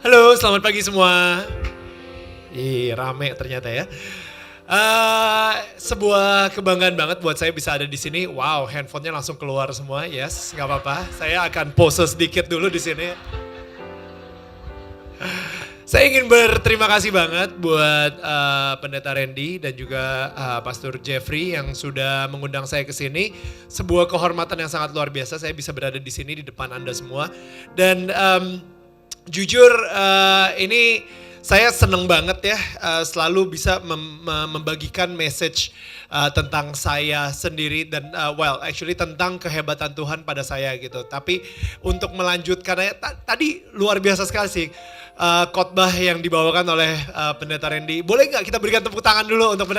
Halo, selamat pagi semua. Ih, rame ternyata ya. Sebuah kebanggaan banget buat saya bisa ada di sini. Wow, handphonenya langsung keluar semua. Yes, nggak apa-apa. Saya akan pose sedikit dulu di sini. Saya ingin berterima kasih banget buat Pendeta Randy dan juga Pastor Jeffrey yang sudah mengundang saya ke sini. Sebuah kehormatan yang sangat luar biasa. Saya bisa berada di sini di depan Anda semua. Dan jujur ini saya seneng banget ya selalu bisa membagikan message tentang saya sendiri dan actually tentang kehebatan Tuhan pada saya gitu. Tapi untuk melanjutkan tadi luar biasa sekali sih khotbah yang dibawakan oleh Pendeta Randy. Boleh nggak kita berikan tepuk tangan dulu untuk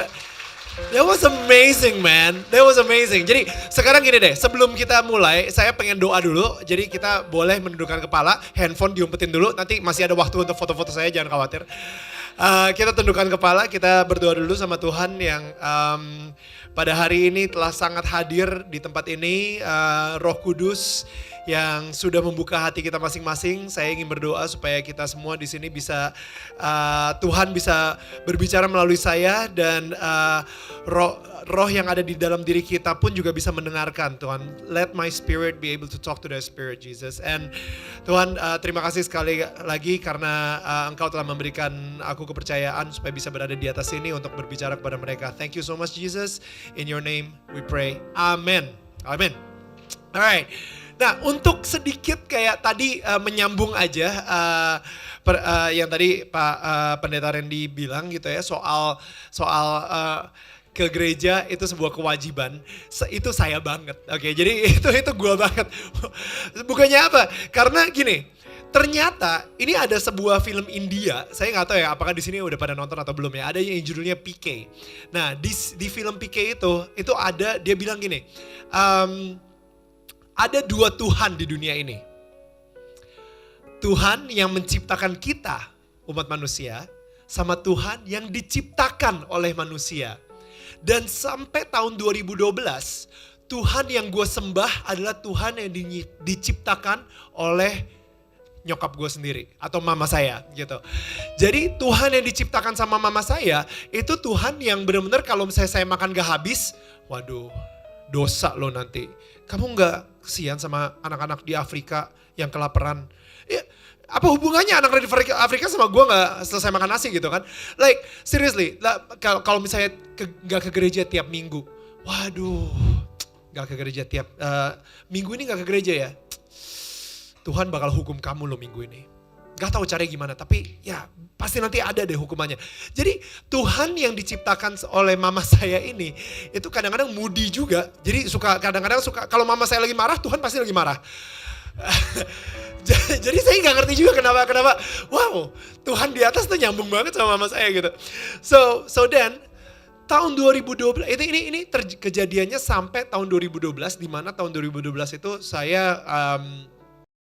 That was amazing, man. That was amazing. Jadi sekarang gini deh, sebelum kita mulai, saya pengen doa dulu. Jadi kita boleh menundukkan kepala, handphone diumpetin dulu. Nanti masih ada waktu untuk foto-foto saya, jangan khawatir. Kita tundukkan kepala, kita berdoa dulu sama Tuhan yang pada hari ini telah sangat hadir di tempat ini. Roh Kudus yang sudah membuka hati kita masing-masing. Saya ingin berdoa supaya kita semua di sini bisa Tuhan bisa berbicara melalui saya dan roh yang ada di dalam diri kita pun juga bisa mendengarkan. Tuhan, let my spirit be able to talk to the spirit, Jesus. And Tuhan, terima kasih sekali lagi karena Engkau telah memberikan aku kepercayaan supaya bisa berada di atas sini untuk berbicara kepada mereka. Thank you so much, Jesus. In your name we pray. Amen. Amen. Alright. Nah, untuk sedikit kayak tadi menyambung aja yang tadi Pak Pendeta Randy bilang gitu ya soal ke gereja itu sebuah kewajiban. Itu saya banget. Oke, jadi itu gua banget. Bukannya apa? Karena gini, ternyata ini ada sebuah film India. Saya nggak tahu ya apakah di sini udah pada nonton atau belum ya. Ada yang judulnya PK. Nah, di film PK itu ada dia bilang gini. Ada dua Tuhan di dunia ini. Tuhan yang menciptakan kita, umat manusia, sama Tuhan yang diciptakan oleh manusia. Dan sampai tahun 2012, Tuhan yang gue sembah adalah Tuhan yang diciptakan oleh nyokap gue sendiri atau mama saya gitu. Jadi Tuhan yang diciptakan sama mama saya itu Tuhan yang benar-benar kalau misalnya saya makan gak habis, waduh dosa lo nanti. Kamu gak kesian sama anak-anak di Afrika yang kelaparan? Ya, apa hubungannya anak di Afrika sama gue gak selesai makan nasi gitu kan? Like seriously, kalau misalnya gak ke gereja tiap minggu. Waduh, gak ke gereja tiap minggu ini gak ke gereja ya? Tuhan bakal hukum kamu loh minggu ini. Gak tahu caranya gimana, tapi ya pasti nanti ada deh hukumannya. Jadi Tuhan yang diciptakan oleh mama saya ini, itu kadang-kadang moody juga. Jadi kadang-kadang suka, kalau mama saya lagi marah, Tuhan pasti lagi marah. Jadi saya gak ngerti juga kenapa, wow Tuhan di atas tuh nyambung banget sama mama saya gitu. So then, tahun 2012, ini kejadiannya sampai tahun 2012, di mana tahun 2012 itu saya...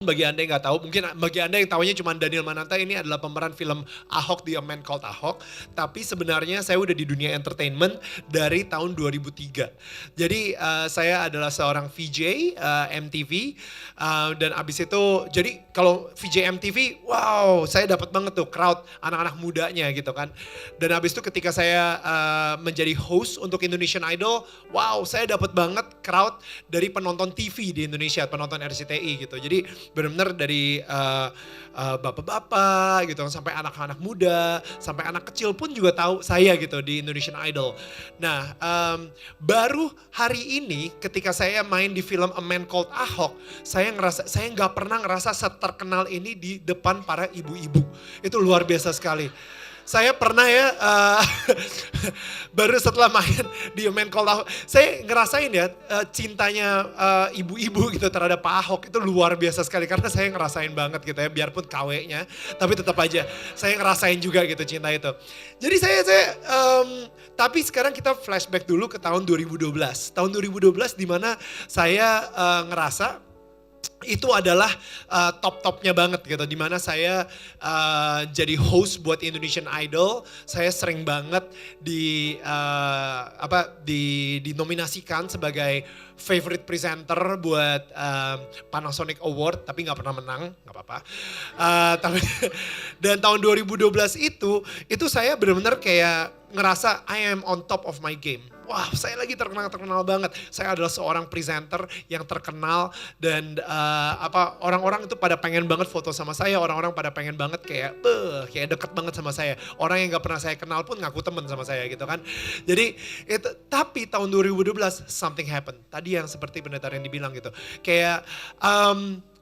bagi Anda yang gak tahu, mungkin bagi Anda yang tahunya cuma Daniel Mananta, ini adalah pemeran film Ahok, The Man Called Ahok. Tapi sebenarnya saya udah di dunia entertainment dari tahun 2003. Jadi saya adalah seorang VJ MTV. Dan abis itu, jadi kalau VJ MTV, wow saya dapat banget tuh crowd anak-anak mudanya gitu kan. Dan abis itu ketika saya menjadi host untuk Indonesian Idol, wow saya dapat banget crowd dari penonton TV di Indonesia, penonton RCTI gitu. Jadi benar-benar dari bapak-bapak gitu sampai anak-anak muda, sampai anak kecil pun juga tahu saya gitu di Indonesian Idol. Nah, baru hari ini ketika saya main di film A Man Called Ahok, saya nggak pernah ngerasa seterkenal ini di depan para ibu-ibu. Itu luar biasa sekali. Saya pernah ya, baru setelah main di A Man Called Ahok, saya ngerasain ya cintanya ibu-ibu gitu terhadap Pak Ahok itu luar biasa sekali. Karena saya ngerasain banget gitu ya, biarpun KW-nya, tapi tetap aja saya ngerasain juga gitu cinta itu. Jadi tapi sekarang kita flashback dulu ke tahun 2012. Tahun 2012 di mana saya ngerasa itu adalah top-topnya banget gitu. Dimana saya jadi host buat Indonesian Idol. Saya sering banget dinominasikan sebagai favorite presenter buat Panasonic Award, tapi nggak pernah menang, nggak apa-apa. Dan tahun 2012 itu saya benar-benar kayak ngerasa I am on top of my game. Wah, saya lagi terkenal banget. Saya adalah seorang presenter yang terkenal dan orang-orang itu pada pengen banget foto sama saya. Orang-orang pada pengen banget kayak deket banget sama saya. Orang yang nggak pernah saya kenal pun ngaku temen sama saya gitu kan. Jadi tapi tahun 2012 something happened. Tadi yang seperti pendeta yang dibilang gitu. Kayak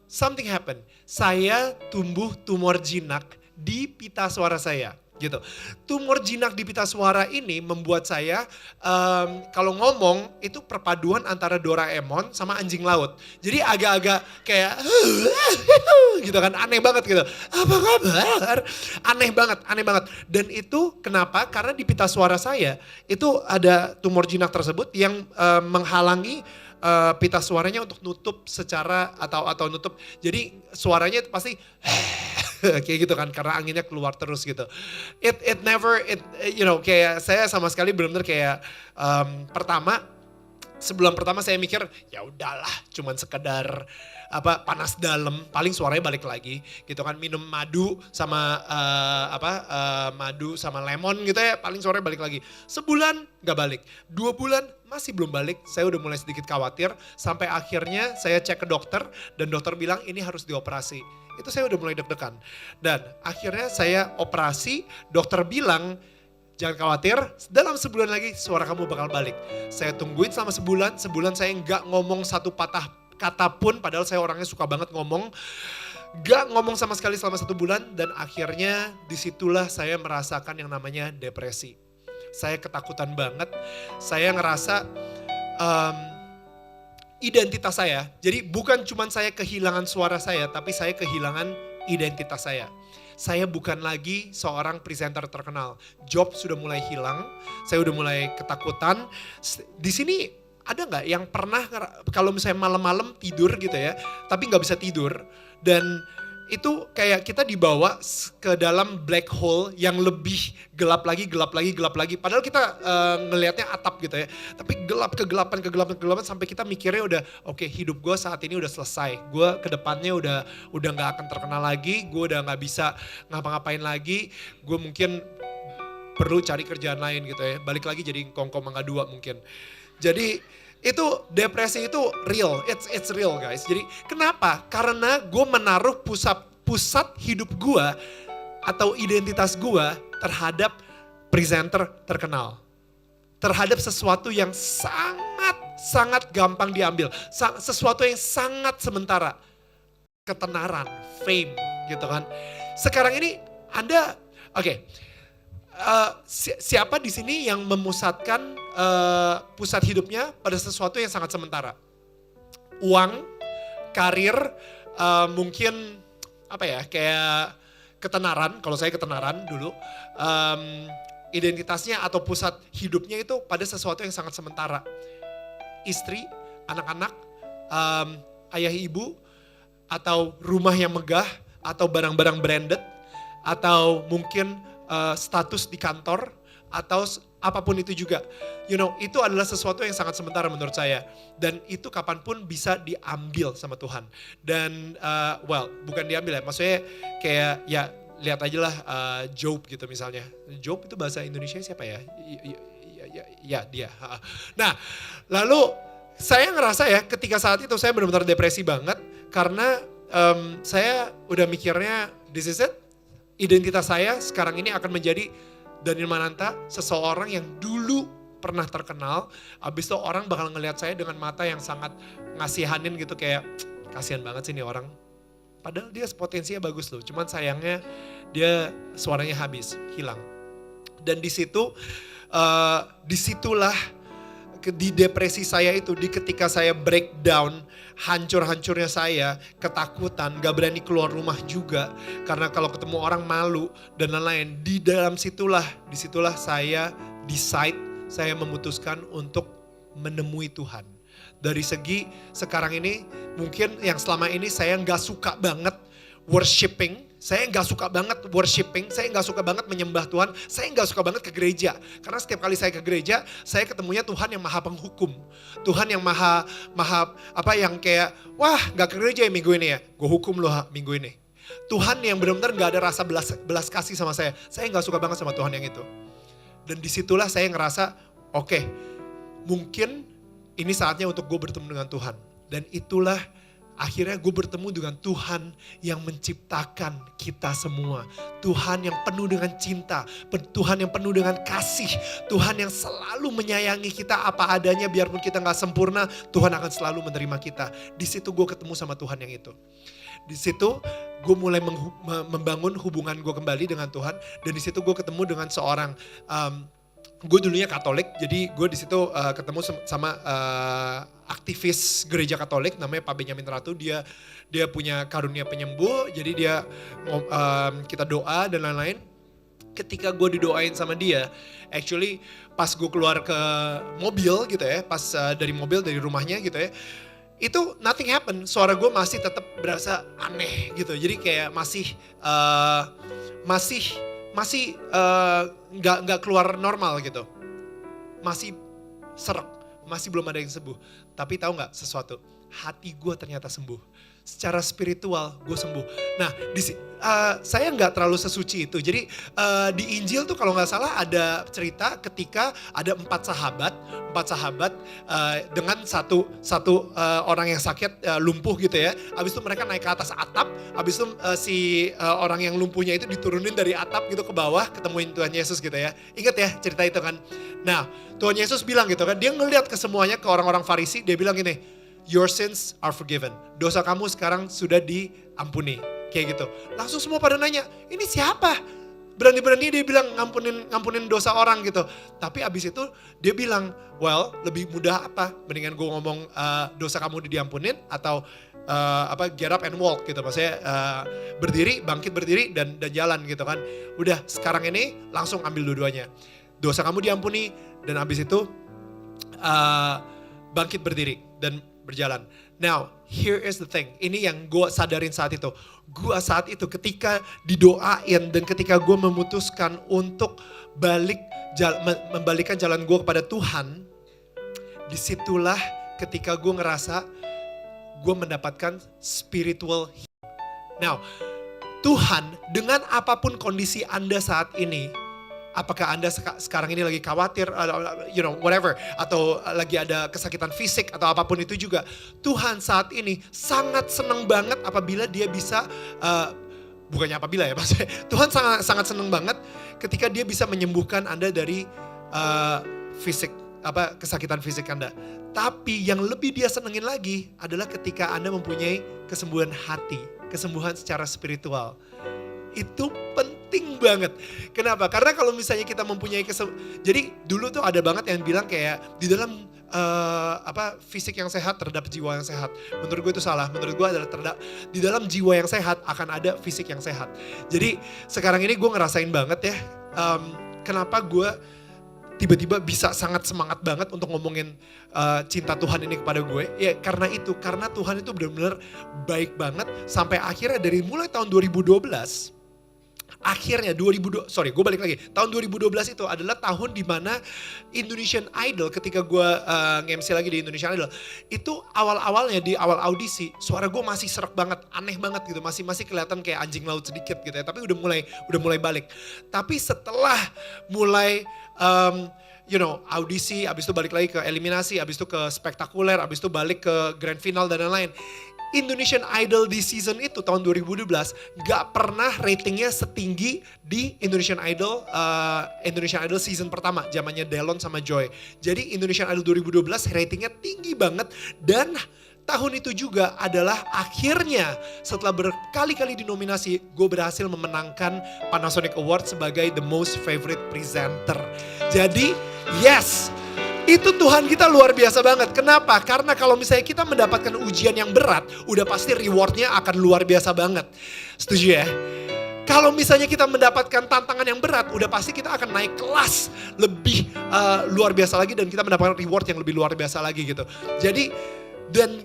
something happened. Saya tumbuh tumor jinak di pita suara saya. Gitu. Tumor jinak di pita suara ini membuat saya kalau ngomong itu perpaduan antara Doraemon sama anjing laut. Jadi agak-agak kayak gitu kan, aneh banget gitu. Apa kabar? Aneh banget. Dan itu kenapa? Karena di pita suara saya itu ada tumor jinak tersebut yang menghalangi pita suaranya untuk nutup secara atau nutup. Jadi suaranya pasti kayak gitu kan, karena anginnya keluar terus gitu. Kayak saya sama sekali benar-benar kayak sebulan pertama saya mikir ya udahlah, cuman sekedar panas dalam, paling suaranya balik lagi gitu kan. Minum madu sama madu sama lemon gitu ya, paling suaranya balik lagi. Sebulan gak balik, 2 bulan masih belum balik. Saya udah mulai sedikit khawatir sampai akhirnya saya cek ke dokter dan dokter bilang ini harus dioperasi. Itu saya udah mulai deg-degan. Dan akhirnya saya operasi, dokter bilang jangan khawatir, dalam sebulan lagi suara kamu bakal balik. Saya tungguin selama sebulan saya nggak ngomong satu patah kata pun, padahal saya orangnya suka banget ngomong. Gak ngomong sama sekali selama 1 bulan, dan akhirnya disitulah saya merasakan yang namanya depresi. Saya ketakutan banget, saya ngerasa identitas saya. Jadi bukan cuma saya kehilangan suara saya, tapi saya kehilangan identitas saya. Saya bukan lagi seorang presenter terkenal. Job sudah mulai hilang, saya udah mulai ketakutan. Di sini ada nggak yang pernah kalau misalnya malam-malam tidur gitu ya, tapi nggak bisa tidur dan itu kayak kita dibawa ke dalam black hole yang lebih gelap lagi. Padahal kita ngelihatnya atap gitu ya. Tapi kegelapan sampai kita mikirnya udah oke, hidup gue saat ini udah selesai. Gue kedepannya udah gak akan terkenal lagi. Gue udah gak bisa ngapa-ngapain lagi. Gue mungkin perlu cari kerjaan lain gitu ya. Balik lagi jadi kongko mangga 2 mungkin. Jadi itu depresi itu real, it's real guys. Jadi kenapa? Karena gue menaruh pusat hidup gue atau identitas gue terhadap presenter terkenal. Terhadap sesuatu yang sangat gampang diambil. Sesuatu yang sangat sementara. Ketenaran, fame gitu kan. Sekarang ini Anda, siapa di sini yang memusatkan pusat hidupnya pada sesuatu yang sangat sementara? Uang, karir, mungkin kayak ketenaran. Kalau saya ketenaran dulu, identitasnya atau pusat hidupnya itu pada sesuatu yang sangat sementara. Istri, anak-anak, ayah ibu, atau rumah yang megah, atau barang-barang branded, atau mungkin status di kantor, atau apapun itu juga. Itu adalah sesuatu yang sangat sementara menurut saya. Dan itu kapanpun bisa diambil sama Tuhan. Dan bukan diambil ya, maksudnya kayak ya lihat aja lah Job gitu misalnya. Job itu bahasa Indonesia siapa ya? Ya dia. Nah lalu saya ngerasa ya ketika saat itu saya benar-benar depresi banget. Karena saya udah mikirnya this is it. Identitas saya sekarang ini akan menjadi Daniel Mananta, seseorang yang dulu pernah terkenal, abis itu orang bakal ngelihat saya dengan mata yang sangat ngasihanin gitu, kayak kasihan banget sih nih orang. Padahal dia potensinya bagus loh, cuman sayangnya dia suaranya habis, hilang. Dan disitulah di depresi saya itu, di ketika saya breakdown, hancur-hancurnya saya, ketakutan, gak berani keluar rumah juga. Karena kalau ketemu orang malu dan lain-lain. Disitulah saya decide, saya memutuskan untuk menemui Tuhan. Dari segi sekarang ini mungkin yang selama ini saya nggak suka banget worshiping, saya nggak suka banget worshiping, saya nggak suka banget menyembah Tuhan, saya nggak suka banget ke gereja. Karena setiap kali saya ke gereja, saya ketemunya Tuhan yang maha penghukum. Tuhan yang maha yang kayak, wah nggak ke gereja ya minggu ini ya, gue hukum lo minggu ini. Tuhan yang benar-benar nggak ada rasa belas kasih sama saya nggak suka banget sama Tuhan yang itu. Dan disitulah saya ngerasa, oke, mungkin ini saatnya untuk gue bertemu dengan Tuhan. Dan itulah akhirnya gue bertemu dengan Tuhan yang menciptakan kita semua. Tuhan yang penuh dengan cinta, Tuhan yang penuh dengan kasih, Tuhan yang selalu menyayangi kita apa adanya biarpun kita gak sempurna, Tuhan akan selalu menerima kita. Di situ gue ketemu sama Tuhan yang itu. Di situ gue mulai membangun hubungan gue kembali dengan Tuhan, dan di situ gue ketemu dengan seorang gue dulunya Katolik, jadi gue di situ ketemu sama aktivis gereja Katolik namanya Pak Benyamin Ratu. Dia punya karunia penyembuh, jadi dia kita doa dan lain-lain. Ketika gue didoain sama dia, actually pas gue keluar ke mobil gitu ya, pas dari mobil dari rumahnya gitu ya, itu nothing happen, suara gue masih tetap berasa aneh gitu. Jadi kayak masih nggak keluar normal gitu, masih serak, masih belum ada yang sembuh. Tapi tahu nggak sesuatu? Hati gue ternyata sembuh, secara spiritual gue sembuh. Nah, saya nggak terlalu sesuci itu. Jadi di Injil tuh kalau nggak salah ada cerita ketika ada 4 sahabat dengan satu orang yang sakit lumpuh gitu ya. Habis itu mereka naik ke atas atap. Habis itu si orang yang lumpuhnya itu diturunin dari atap gitu ke bawah, ketemuin Tuhan Yesus gitu ya. Ingat ya cerita itu kan. Nah, Tuhan Yesus bilang gitu kan, dia ngeliat ke semuanya, ke orang-orang Farisi, dia bilang gini, your sins are forgiven. Dosa kamu sekarang sudah diampuni. Kayak gitu. Langsung semua pada nanya, ini siapa? Berani-berani dia bilang ngampunin dosa orang gitu. Tapi abis itu dia bilang, well lebih mudah apa? Mendingan gue ngomong dosa kamu udah diampunin atau get up and walk gitu. Maksudnya bangkit berdiri dan jalan gitu kan. Udah sekarang ini langsung ambil dua-duanya. Dosa kamu diampuni dan abis itu bangkit berdiri dan berjalan. Now, here is the thing. Ini yang gue sadarin saat itu. Gue saat itu ketika didoain dan ketika gue memutuskan untuk membalikkan jalan gue kepada Tuhan, disitulah ketika gue ngerasa gue mendapatkan spiritual healing. Now, Tuhan dengan apapun kondisi Anda saat ini, apakah Anda sekarang ini lagi khawatir, whatever, atau lagi ada kesakitan fisik atau apapun itu juga, Tuhan saat ini sangat senang banget apabila dia bisa, bukannya apabila ya, maksudnya Tuhan sangat senang banget ketika dia bisa menyembuhkan Anda dari kesakitan fisik Anda. Tapi yang lebih dia senengin lagi adalah ketika Anda mempunyai kesembuhan hati, kesembuhan secara spiritual. Itu penting banget. Kenapa? Karena kalau misalnya kita mempunyai jadi dulu tuh ada banget yang bilang kayak di dalam fisik yang sehat terdapat jiwa yang sehat. Menurut gue itu salah. Menurut gue adalah di dalam jiwa yang sehat akan ada fisik yang sehat. Jadi sekarang ini gue ngerasain banget ya, kenapa gue tiba-tiba bisa sangat semangat banget untuk ngomongin cinta Tuhan ini kepada gue. Ya karena Tuhan itu benar-benar baik banget. Sampai akhirnya dari mulai tahun 2012, tahun 2012 itu adalah tahun dimana Indonesian Idol, ketika gue nge-MC lagi di Indonesian Idol, itu awal-awalnya di awal audisi, suara gue masih serak banget, aneh banget gitu, masih kelihatan kayak anjing laut sedikit gitu ya, tapi udah mulai balik. Tapi setelah mulai audisi, abis itu balik lagi ke eliminasi, abis itu ke spektakuler, abis itu balik ke grand final dan lain-lain. Indonesian Idol di season itu tahun 2012 gak pernah ratingnya setinggi di Indonesian Idol season pertama, zamannya Delon sama Joy. Jadi Indonesian Idol 2012 ratingnya tinggi banget, dan tahun itu juga adalah akhirnya setelah berkali-kali dinominasi, gue berhasil memenangkan Panasonic Award sebagai the most favorite presenter. Jadi yes, itu Tuhan kita luar biasa banget. Kenapa? Karena kalau misalnya kita mendapatkan ujian yang berat, udah pasti rewardnya akan luar biasa banget. Setuju ya? Kalau misalnya kita mendapatkan tantangan yang berat, udah pasti kita akan naik kelas lebih luar biasa lagi dan kita mendapatkan reward yang lebih luar biasa lagi gitu. Jadi dan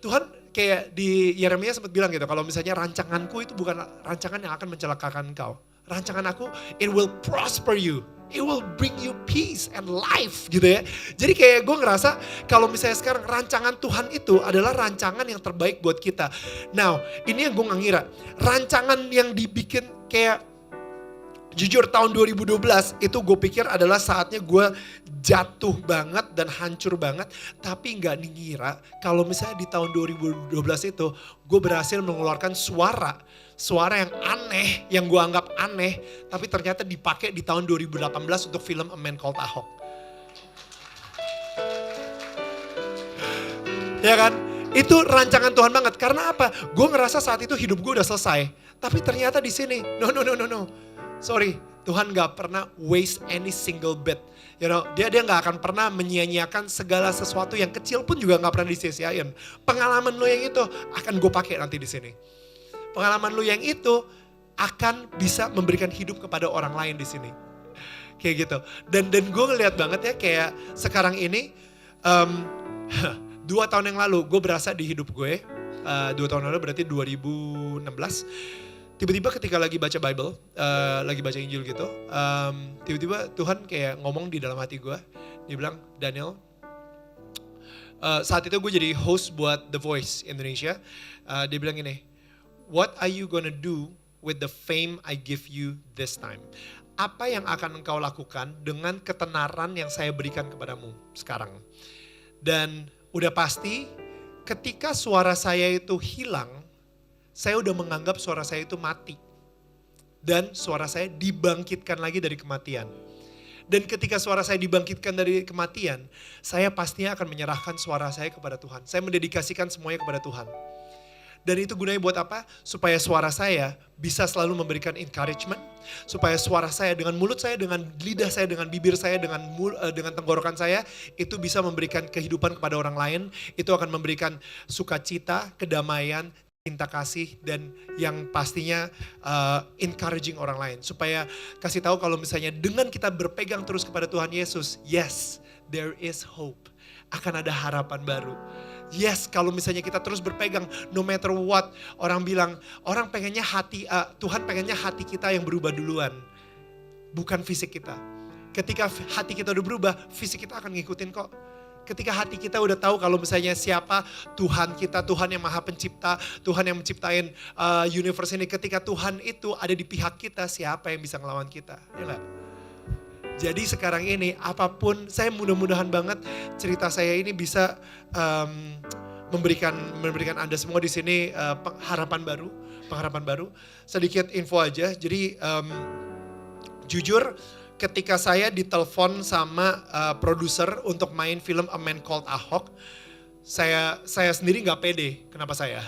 Tuhan kayak di Yeremia sempat bilang gitu, kalau misalnya rancanganku itu bukan rancangan yang akan mencelakakan engkau. Rancangan aku, it will prosper you. It will bring you peace and life gitu ya. Jadi kayak gue ngerasa kalau misalnya sekarang rancangan Tuhan itu adalah rancangan yang terbaik buat kita. Now ini yang gue gak ngira. Rancangan yang dibikin kayak jujur tahun 2012 itu gue pikir adalah saatnya gue jatuh banget dan hancur banget. Tapi gak ngira kalau misalnya di tahun 2012 itu gue berhasil mengeluarkan suara yang aneh, yang gue anggap aneh, tapi ternyata dipakai di tahun 2018 untuk film A Man Called Ahok. Ya kan? Itu rancangan Tuhan banget. Karena apa? Gue ngerasa saat itu hidup gue udah selesai. Tapi ternyata di sini, no. Sorry, Tuhan gak pernah waste any single bit. Dia gak akan pernah menyia-nyiakan segala sesuatu yang kecil pun juga gak pernah disia-siain. Pengalaman lo yang itu akan gue pakai nanti di sini. Pengalaman lu yang itu akan bisa memberikan hidup kepada orang lain di sini. Kayak gitu. Dan gue ngeliat banget ya kayak sekarang ini 2 tahun yang lalu gue berasa di hidup gue. 2 tahun lalu berarti 2016. Tiba-tiba ketika lagi baca Bible, lagi baca Injil gitu. Tiba-tiba Tuhan kayak ngomong di dalam hati gue. Dia bilang, Daniel, saat itu gue jadi host buat The Voice Indonesia. Dia bilang gini, what are you gonna do with the fame I give you this time? Apa yang akan engkau lakukan dengan ketenaran yang saya berikan kepadamu sekarang? Dan udah pasti ketika suara saya itu hilang, saya udah menganggap suara saya itu mati. Dan suara saya dibangkitkan lagi dari kematian. Dan ketika suara saya dibangkitkan dari kematian, saya pastinya akan menyerahkan suara saya kepada Tuhan. Saya mendedikasikan semuanya kepada Tuhan. Dan itu gunanya buat apa? Supaya suara saya bisa selalu memberikan encouragement. Supaya suara saya dengan mulut saya, dengan lidah saya, dengan bibir saya, dengan tenggorokan saya. Itu bisa memberikan kehidupan kepada orang lain. Itu akan memberikan sukacita, kedamaian, cinta kasih. Dan yang pastinya encouraging orang lain. Supaya kasih tahu kalau misalnya dengan kita berpegang terus kepada Tuhan Yesus. Yes, there is hope. Akan ada harapan baru. Yes, kalau misalnya kita terus berpegang, no matter what, orang bilang, orang pengennya Tuhan pengennya hati kita yang berubah duluan, bukan fisik kita. Ketika hati kita udah berubah, fisik kita akan ngikutin kok. Ketika hati kita udah tahu kalau misalnya siapa Tuhan kita, Tuhan yang maha pencipta, Tuhan yang menciptain universe ini. Ketika Tuhan itu ada di pihak kita, siapa yang bisa ngelawan kita, ya gak? Jadi sekarang ini apapun, saya mudah-mudahan banget cerita saya ini bisa memberikan Anda semua di sini pengharapan baru. Sedikit info aja. Jadi jujur ketika saya ditelepon sama produser untuk main film A Man Called Ahok, saya sendiri nggak pede. Kenapa saya?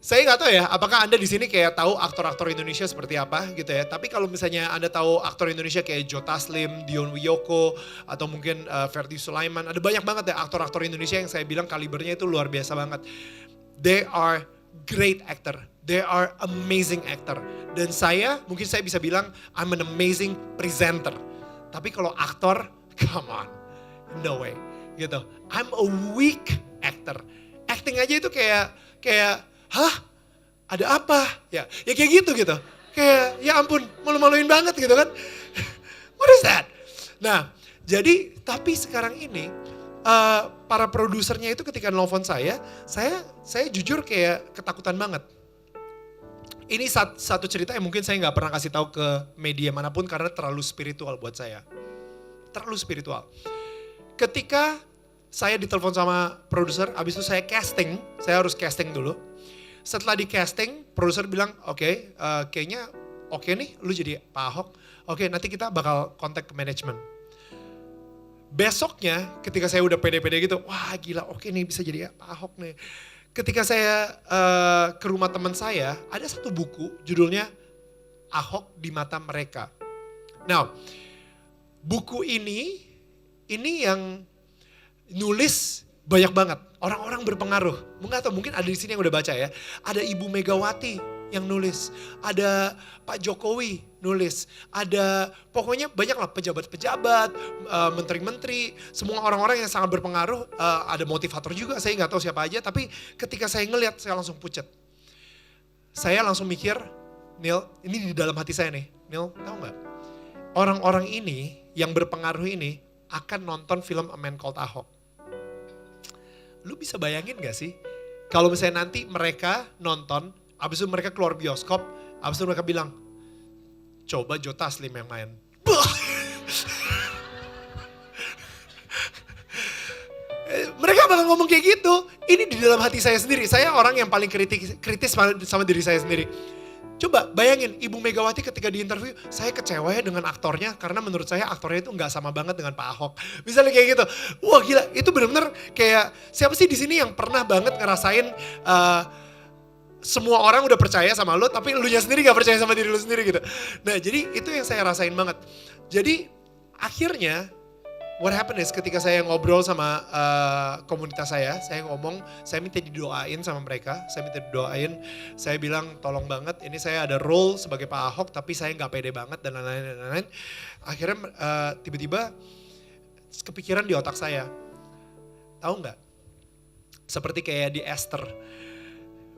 Saya nggak tahu ya, apakah Anda di sini kayak tahu aktor-aktor Indonesia seperti apa gitu ya. Tapi kalau misalnya Anda tahu aktor Indonesia kayak Joe Taslim, Dion Wiyoko, atau mungkin Ferdy Sulaiman. Ada banyak banget ya aktor-aktor Indonesia yang saya bilang kalibernya itu luar biasa banget. They are great actor. They are amazing actor. Dan mungkin saya bisa bilang I'm an amazing presenter. Tapi kalau aktor, come on, no way gitu. I'm a weak actor. Acting aja itu kayak hah? Ada apa? Ya kayak gitu. Kayak ya ampun, malu-maluin banget gitu kan. What is that? Nah, jadi tapi sekarang ini para produsernya itu ketika nelfon saya jujur kayak ketakutan banget. Ini satu cerita yang mungkin saya nggak pernah kasih tahu ke media manapun karena terlalu spiritual buat saya. Terlalu spiritual. Ketika saya ditelepon sama produser, abis itu saya harus casting dulu. Setelah di casting, produser bilang, oke, kayaknya oke nih lu jadi Pak Ahok. Oke, nanti kita bakal kontak ke manajemen. Besoknya ketika saya udah pede-pede gitu, wah gila oke nih bisa jadi Pak Ahok nih. Ketika saya ke rumah teman saya, ada satu buku judulnya Ahok di Mata Mereka. Nah, buku ini yang nulis banyak banget. Orang-orang berpengaruh. Mungkin ada di sini yang udah baca ya. Ada Ibu Megawati yang nulis, ada Pak Jokowi nulis, ada pokoknya banyak lah pejabat-pejabat, menteri-menteri, semua orang-orang yang sangat berpengaruh, ada motivator juga, saya nggak tahu siapa aja, tapi ketika saya ngelihat saya langsung pucat. Saya langsung mikir, Neil, ini di dalam hati saya nih, Neil, tahu nggak? Orang-orang ini yang berpengaruh ini akan nonton film A Man Called Ahok. Lu bisa bayangin gak sih? Kalau misalnya nanti mereka nonton, abis itu mereka keluar bioskop, abis itu mereka bilang, coba Joe Taslim yang main. Mereka bakal ngomong kayak gitu. Ini di dalam hati saya sendiri. Saya orang yang paling kritis sama diri saya sendiri. Coba bayangin Ibu Megawati ketika diinterview, saya kecewa ya dengan aktornya karena menurut saya aktornya itu nggak sama banget dengan Pak Ahok. Misalnya kayak gitu. Wah gila, itu benar-benar kayak siapa sih di sini yang pernah banget ngerasain semua orang udah percaya sama lo tapi elunya sendiri gak percaya sama diri lo sendiri gitu. Nah jadi itu yang saya rasain banget. Jadi akhirnya what happened is ketika saya ngobrol sama komunitas saya ngomong, saya minta didoain sama mereka, saya minta didoain, saya bilang tolong banget ini saya ada role sebagai Pak Ahok tapi saya gak pede banget dan lain-lain. Akhirnya tiba-tiba kepikiran di otak saya, tahu gak? Seperti kayak di Esther,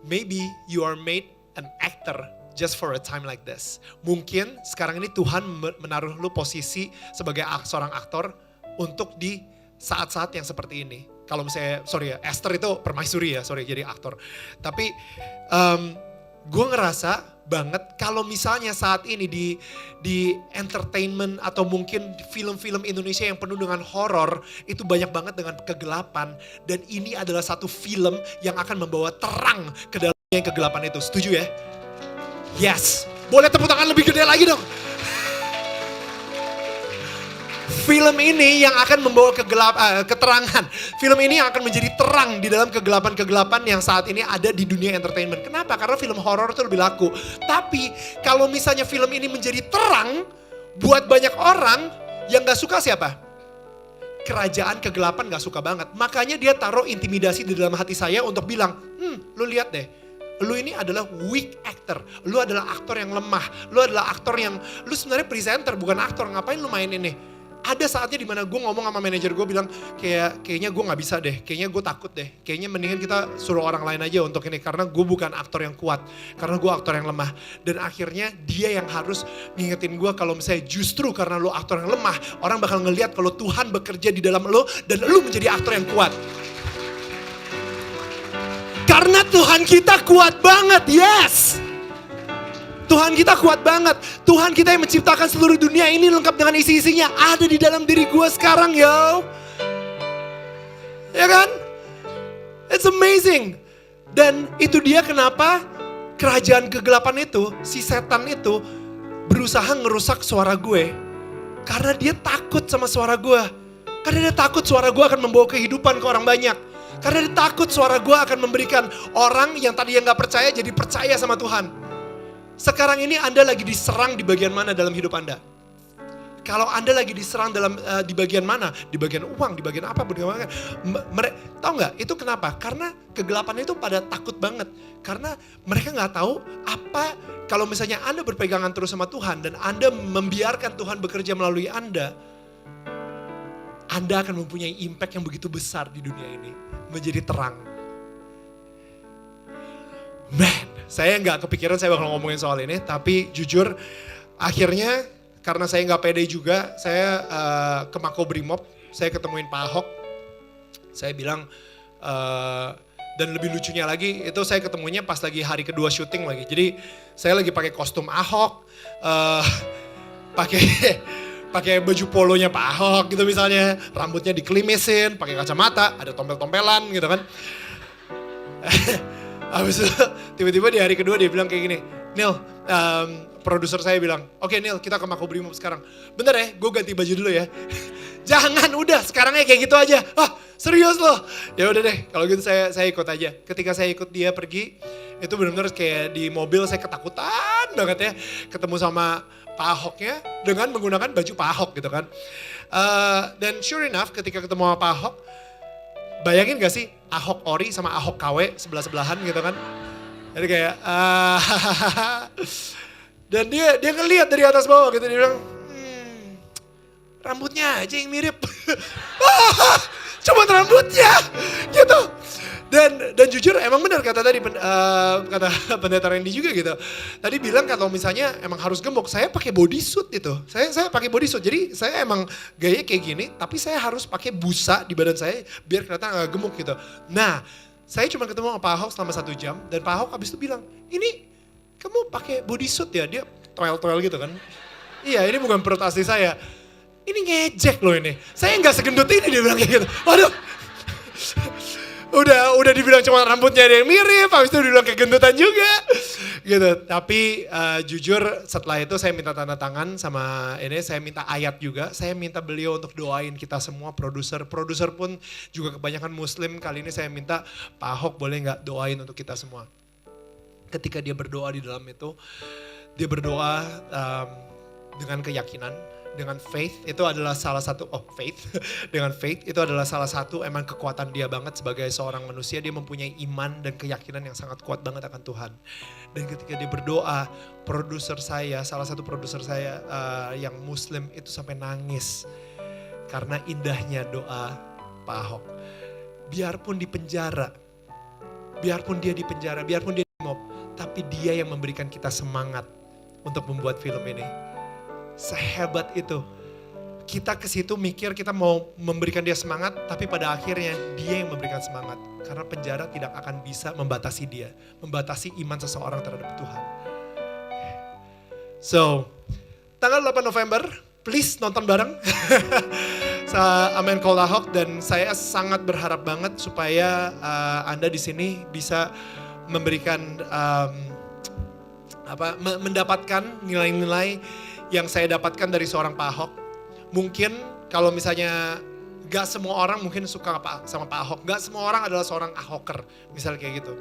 maybe you are made an actor just for a time like this. Mungkin sekarang ini Tuhan menaruh lu posisi sebagai seorang aktor untuk di saat-saat yang seperti ini. Kalau misalnya, sorry ya, Esther itu permaisuri ya, sorry jadi aktor. Tapi gue ngerasa banget kalau misalnya saat ini di entertainment atau mungkin film-film Indonesia yang penuh dengan horor itu banyak banget dengan kegelapan. Dan ini adalah satu film yang akan membawa terang ke dalam kegelapan itu. Setuju ya? Yes. Boleh tepuk tangan lebih gede lagi dong. Film ini yang akan membawa keterangan. Film ini yang akan menjadi terang di dalam kegelapan-kegelapan yang saat ini ada di dunia entertainment. Kenapa? Karena film horor itu lebih laku. Tapi kalau misalnya film ini menjadi terang buat banyak orang yang gak suka siapa? Kerajaan kegelapan gak suka banget. Makanya dia taruh intimidasi di dalam hati saya untuk bilang, lu lihat deh. Lu ini adalah weak actor. Lu adalah aktor yang lemah. Lu adalah aktor yang, lu sebenarnya presenter bukan aktor. Ngapain lu main ini? Ada saatnya dimana gue ngomong sama manajer gue bilang kayaknya gue gak bisa deh, kayaknya gue takut deh, kayaknya mendingan kita suruh orang lain aja untuk ini karena gue bukan aktor yang kuat, karena gue aktor yang lemah. Dan akhirnya dia yang harus ngingetin gue kalau misalnya justru karena lo aktor yang lemah, orang bakal ngelihat kalau Tuhan bekerja di dalam lo dan lo menjadi aktor yang kuat. Karena Tuhan kita kuat banget, yes! Tuhan kita kuat banget. Tuhan kita yang menciptakan seluruh dunia ini lengkap dengan isi-isinya. Ada di dalam diri gue sekarang, yo. Ya kan? It's amazing. Dan itu dia kenapa kerajaan kegelapan itu, si setan itu berusaha ngerusak suara gue. Karena dia takut sama suara gue. Karena dia takut suara gue akan membawa kehidupan ke orang banyak. Karena dia takut suara gue akan memberikan orang yang tadi yang gak percaya jadi percaya sama Tuhan. Sekarang ini Anda lagi diserang di bagian mana dalam hidup Anda? Kalau Anda lagi diserang di bagian mana? Di bagian uang, di bagian apa? Tahu nggak? Itu kenapa? Karena kegelapan itu pada takut banget. Karena mereka nggak tahu apa kalau misalnya Anda berpegangan terus sama Tuhan dan Anda membiarkan Tuhan bekerja melalui Anda akan mempunyai impact yang begitu besar di dunia ini. Menjadi terang. Man. Saya nggak kepikiran saya bakal ngomongin soal ini, tapi jujur akhirnya karena saya nggak pede juga, saya ke Makobrimob, saya ketemuin Pak Ahok, saya bilang, dan lebih lucunya lagi itu saya ketemunya pas lagi hari kedua syuting lagi, jadi saya lagi pakai kostum Ahok, pakai baju polonya Pak Ahok gitu misalnya, rambutnya dikelimisin, pakai kacamata, ada tompel-tompelan gitu kan. Habis itu tiba-tiba di hari kedua dia bilang kayak gini, Neil, produser saya bilang, oke Neil kita ke Makobrimob sekarang. Bentar ya, gue ganti baju dulu ya. Jangan, udah sekarangnya kayak gitu aja. Ah serius loh? Ya udah deh, kalau gitu saya ikut aja. Ketika saya ikut dia pergi, itu benar-benar kayak di mobil saya ketakutan banget ya. Ketemu sama Pak Ahoknya dengan menggunakan baju Pak Ahok gitu kan. Dan sure enough ketika ketemu sama Pak Ahok, bayangin gak sih Ahok Ori sama Ahok KW sebelah-sebelahan gitu kan. Jadi kayak, dan dia ngelihat dari atas bawah gitu, dia bilang, rambutnya aja yang mirip. Cuma rambutnya gitu. Dan jujur emang benar kata tadi kata pendeta Randy juga gitu. Tadi bilang kalau misalnya emang harus gemuk, saya pakai bodysuit itu. Saya pakai bodysuit. Jadi saya emang gaya kayak gini, tapi saya harus pakai busa di badan saya biar kelihatan agak gemuk gitu. Nah, saya cuma ketemu sama Pak Ahok selama 1 jam dan Pak Ahok habis itu bilang, "Ini kamu pakai bodysuit ya?" Dia toel-toel gitu kan. Iya, ini bukan perut asli saya. Ini ngejek loh ini. Saya nggak segendut ini, dia bilang kayak gitu. Waduh. Udah dibilang cuma rambutnya ada yang mirip, habis itu dibilang kayak gendutan juga. Gitu. Tapi jujur setelah itu saya minta tanda tangan sama ini, saya minta ayat juga. Saya minta beliau untuk doain kita semua, produser pun juga kebanyakan muslim. Kali ini saya minta Pak Ahok boleh nggak doain untuk kita semua. Ketika dia berdoa di dalam itu, dia berdoa dengan keyakinan. Dengan faith itu adalah salah satu, dengan faith itu adalah salah satu emang kekuatan dia banget sebagai seorang manusia. Dia mempunyai iman dan keyakinan yang sangat kuat banget akan Tuhan. Dan ketika dia berdoa, salah satu produser saya yang muslim itu sampai nangis. Karena indahnya doa Pak Ahok. Biarpun dia di penjara, biarpun dia di mob, tapi dia yang memberikan kita semangat untuk membuat film ini. Sehebat itu. Kita ke situ mikir kita mau memberikan dia semangat, tapi pada akhirnya dia yang memberikan semangat. Karena penjara tidak akan bisa membatasi dia, membatasi iman seseorang terhadap Tuhan. So, tanggal 8 November, please nonton bareng. Amen Call Ahok, dan saya sangat berharap banget supaya Anda di sini bisa memberikan mendapatkan nilai-nilai yang saya dapatkan dari seorang Pak Ahok. Mungkin kalau misalnya gak semua orang mungkin suka sama Pak Ahok, gak semua orang adalah seorang Ahoker, misalnya kayak gitu.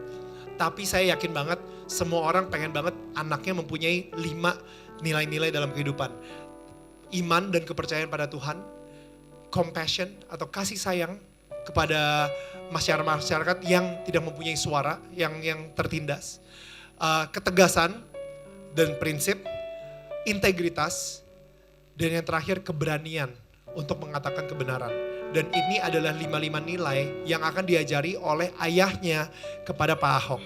Tapi saya yakin banget semua orang pengen banget anaknya mempunyai 5 nilai-nilai dalam kehidupan. Iman dan kepercayaan pada Tuhan, compassion atau kasih sayang kepada masyarakat yang tidak mempunyai suara, yang tertindas, ketegasan dan prinsip, integritas, dan yang terakhir keberanian untuk mengatakan kebenaran. Dan ini adalah 5 nilai yang akan diajari oleh ayahnya kepada Pak Ahok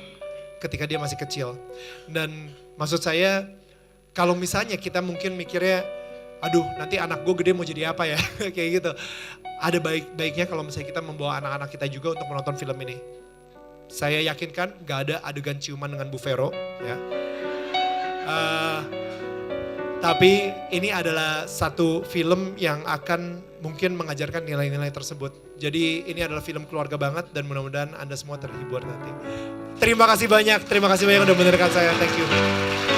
ketika dia masih kecil. Dan maksud saya, kalau misalnya kita mungkin mikirnya, aduh nanti anak gue gede mau jadi apa ya, kayak gitu. Ada baiknya kalau misalnya kita membawa anak-anak kita juga untuk menonton film ini. Saya yakinkan gak ada adegan ciuman dengan Bu Vero ya. Tapi ini adalah satu film yang akan mungkin mengajarkan nilai-nilai tersebut. Jadi ini adalah film keluarga banget dan mudah-mudahan Anda semua terhibur nanti. Terima kasih banyak udah mendengarkan saya. Thank you.